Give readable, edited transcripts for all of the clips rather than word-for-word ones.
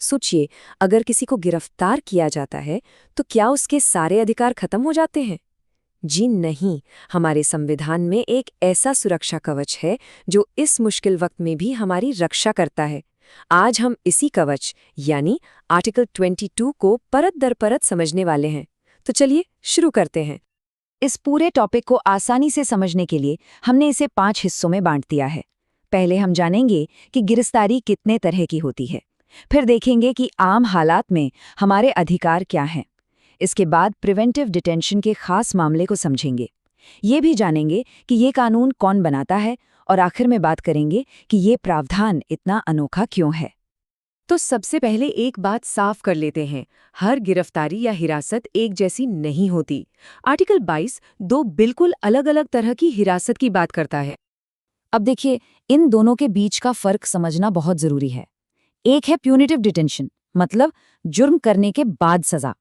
सोचिए, अगर किसी को गिरफ्तार किया जाता है तो क्या उसके सारे अधिकार खत्म हो जाते हैं? जी नहीं। हमारे संविधान में एक ऐसा सुरक्षा कवच है जो इस मुश्किल वक्त में भी हमारी रक्षा करता है। आज हम इसी कवच यानी आर्टिकल 22 को परत दर परत समझने वाले हैं। तो चलिए शुरू करते हैं। इस पूरे टॉपिक को आसानी से समझने के लिए हमने इसे 5 हिस्सों में बांट दिया है। पहले हम जानेंगे कि गिरफ्तारी कितने तरह की होती है। फिर देखेंगे कि आम हालात में हमारे अधिकार क्या हैं। इसके बाद प्रिवेंटिव डिटेंशन के खास मामले को समझेंगे। ये भी जानेंगे कि ये कानून कौन बनाता है और आखिर में बात करेंगे कि ये प्रावधान इतना अनोखा क्यों है। तो सबसे पहले एक बात साफ कर लेते हैं, हर गिरफ्तारी या हिरासत एक जैसी नहीं होती। आर्टिकल 22 दो बिल्कुल अलग-अलग तरह की हिरासत की बात करता है। अब देखिए, इन दोनों के बीच का फर्क समझना बहुत जरूरी है। एक है प्यूनिटिव डिटेंशन, मतलब जुर्म करने के बाद सजा,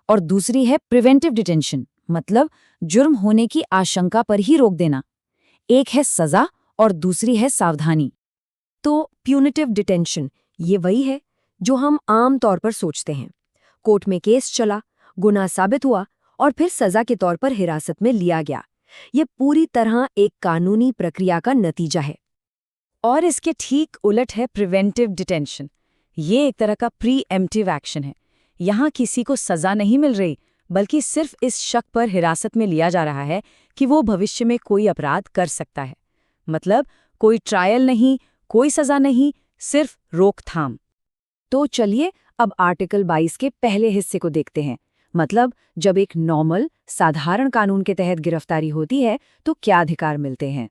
और दूसरी है प्रिवेंटिव डिटेंशन, मतलब जुर्म होने की आशंका पर ही रोक देना। एक है सजा और दूसरी है सावधानी। तो प्यूनिटिव डिटेंशन ये वही है जो हम आम तौर पर सोचते हैं। कोर्ट में केस चला, गुनाह साबित हुआ और फिर सजा के तौर पर हिरासत में लिया गया। ये पूरी तरह एक कानूनी प्रक्रिया का नतीजा है। और इसके ठीक उलट है प्रिवेंटिव डिटेंशन। ये एक तरह का प्री एम्प्टिव एक्शन है। यहाँ किसी को सजा नहीं मिल रही, बल्कि सिर्फ इस शक पर हिरासत में लिया जा रहा है कि वो भविष्य में कोई अपराध कर सकता है। मतलब कोई ट्रायल नहीं, कोई सजा नहीं, सिर्फ रोकथाम। तो चलिए अब आर्टिकल 22 के पहले हिस्से को देखते हैं। मतलब जब एक नॉर्मल साधारण कानून के तहत गिरफ्तारी होती है तो क्या अधिकार मिलते हैं।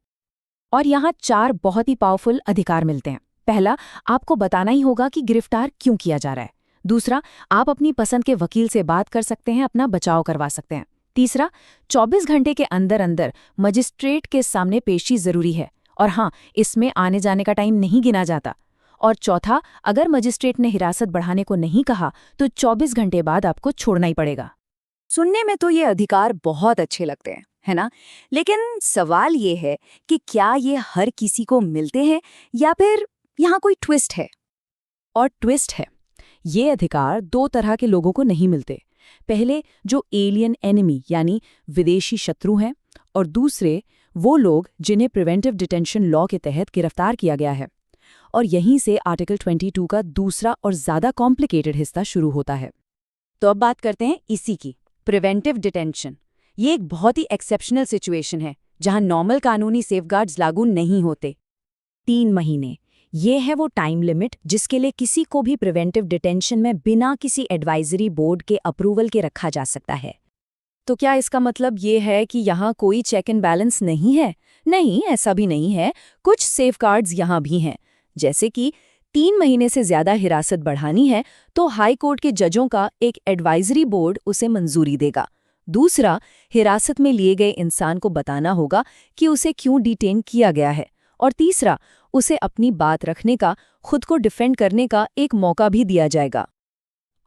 और यहाँ 4 बहुत ही पावरफुल अधिकार मिलते हैं। पहला, आपको बताना ही होगा कि गिरफ्तार क्यों किया जा रहा है। दूसरा, आप अपनी पसंद के वकील से बात कर सकते हैं, अपना बचाव करवा सकते हैं। तीसरा, 24 घंटे के अंदर अंदर मजिस्ट्रेट के सामने पेशी जरूरी है, और हाँ, इसमें आने जाने का टाइम नहीं गिना जाता। और चौथा, अगर मजिस्ट्रेट ने हिरासत बढ़ाने को नहीं कहा तो 24 घंटे बाद आपको छोड़ना ही पड़ेगा। सुनने में तो ये अधिकार बहुत अच्छे लगते हैं, है ना? लेकिन सवाल ये है कि क्या ये हर किसी को मिलते हैं या फिर यहाँ कोई ट्विस्ट है? और ट्विस्ट है, ये अधिकार 2 तरह के लोगों को नहीं मिलते। पहले, जो एलियन एनिमी यानी विदेशी शत्रु हैं, और दूसरे वो लोग जिन्हें प्रिवेंटिव डिटेंशन लॉ के तहत गिरफ्तार किया गया है। और यहीं से आर्टिकल 22 का दूसरा और ज्यादा कॉम्प्लिकेटेड हिस्सा शुरू होता है। तो अब बात करते हैं इसी की, प्रिवेंटिव डिटेंशन। ये एक बहुत ही एक्सेप्शनल सिचुएशन है जहां नॉर्मल कानूनी सेफगार्ड्स लागू नहीं होते। 3 महीने, ये है वो टाइम लिमिट जिसके लिए किसी को भी प्रिवेंटिव डिटेंशन में बिना किसी एडवाइजरी बोर्ड के अप्रूवल के रखा जा सकता है। तो क्या इसका मतलब ये है कि यहाँ कोई चेक एंड बैलेंस नहीं है? नहीं, ऐसा भी नहीं है। कुछ सेफगार्ड्स यहाँ भी हैं, जैसे कि 3 महीने से ज्यादा हिरासत बढ़ानी है तो हाई कोर्ट के जजों का एक एडवाइजरी बोर्ड उसे मंजूरी देगा। दूसरा, हिरासत में लिए गए इंसान को बताना होगा कि उसे क्यों डिटेन किया गया है। और तीसरा, उसे अपनी बात रखने का, खुद को डिफेंड करने का एक मौका भी दिया जाएगा।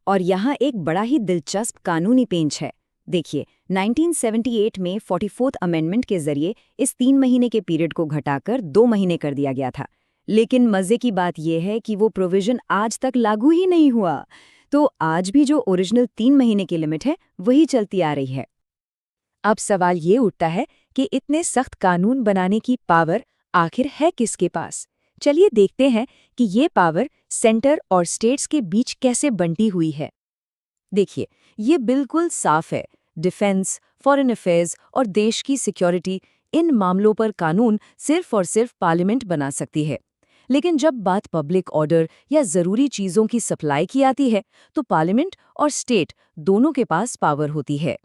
और यहाँ एक बड़ा ही दिलचस्प कानूनी पेंच है। देखिए, 1978 में 44th अमेंडमेंट के जरिए इस 3 महीने के पीरियड को घटाकर 2 महीने कर दिया गया था। लेकिन मजे की बात यह है कि वो प्रोविजन आज तक लागू ही नहीं हुआ। तो आज भी जो ओरिजिनल 3 महीने की लिमिट है वही चलती आ रही है। अब सवाल ये उठता है कि इतने सख्त कानून बनाने की पावर आखिर है किसके पास? चलिए देखते हैं कि ये पावर सेंटर और स्टेट्स के बीच कैसे बंटी हुई है। देखिए, ये बिल्कुल साफ है। डिफेंस, फॉरेन अफेयर्स और देश की सिक्योरिटी, इन मामलों पर कानून सिर्फ और सिर्फ पार्लियामेंट बना सकती है। लेकिन जब बात पब्लिक ऑर्डर या ज़रूरी चीज़ों की सप्लाई की आती है तो पार्लियामेंट और स्टेट दोनों के पास पावर होती है।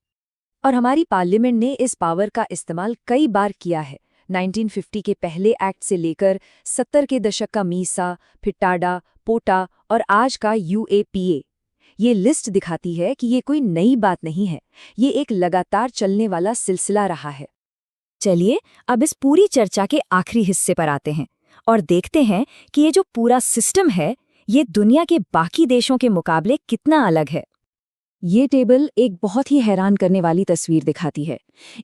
और हमारी पार्लियामेंट ने इस पावर का इस्तेमाल कई बार किया है। 1950 के पहले एक्ट से लेकर 70 के दशक का मीसा, फिर टाडा, पोटा और आज का यूएपीए। ये लिस्ट दिखाती है कि ये कोई नई बात नहीं है, ये एक लगातार चलने वाला सिलसिला रहा है। चलिए अब इस पूरी चर्चा के आखिरी हिस्से पर आते हैं और देखते हैं कि ये जो पूरा सिस्टम है, ये दुनिया के बाकी देशों के मुकाबले कितना अलग है। ये टेबल एक बहुत ही हैरान करने वाली तस्वीर दिखाती है।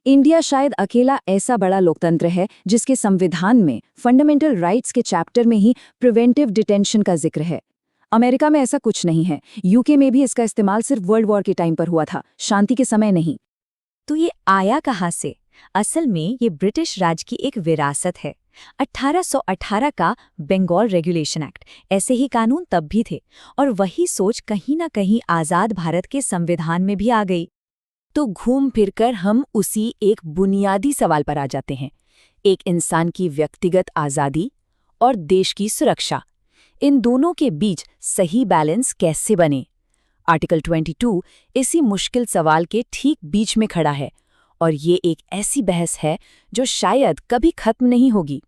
इंडिया शायद अकेला ऐसा बड़ा लोकतंत्र है जिसके संविधान में फंडामेंटल राइट्स के चैप्टर में ही प्रिवेंटिव डिटेंशन का जिक्र है। अमेरिका में ऐसा कुछ नहीं है। यूके में भी इसका इस्तेमाल सिर्फ वर्ल्ड वॉर के टाइम पर हुआ था, शांति के समय नहीं। तो ये आया कहाँ से? असल में ये ब्रिटिश राज की एक विरासत है। 1818 का बंगाल रेगुलेशन एक्ट, ऐसे ही कानून तब भी थे, और वही सोच कहीं ना कहीं आज़ाद भारत के संविधान में भी आ गई। तो घूम फिरकर हम उसी एक बुनियादी सवाल पर आ जाते हैं, एक इंसान की व्यक्तिगत आज़ादी और देश की सुरक्षा, इन दोनों के बीच सही बैलेंस कैसे बने? आर्टिकल 22 इसी मुश्किल सवाल के ठीक बीच में खड़ा है, और ये एक ऐसी बहस है जो शायद कभी खत्म नहीं होगी।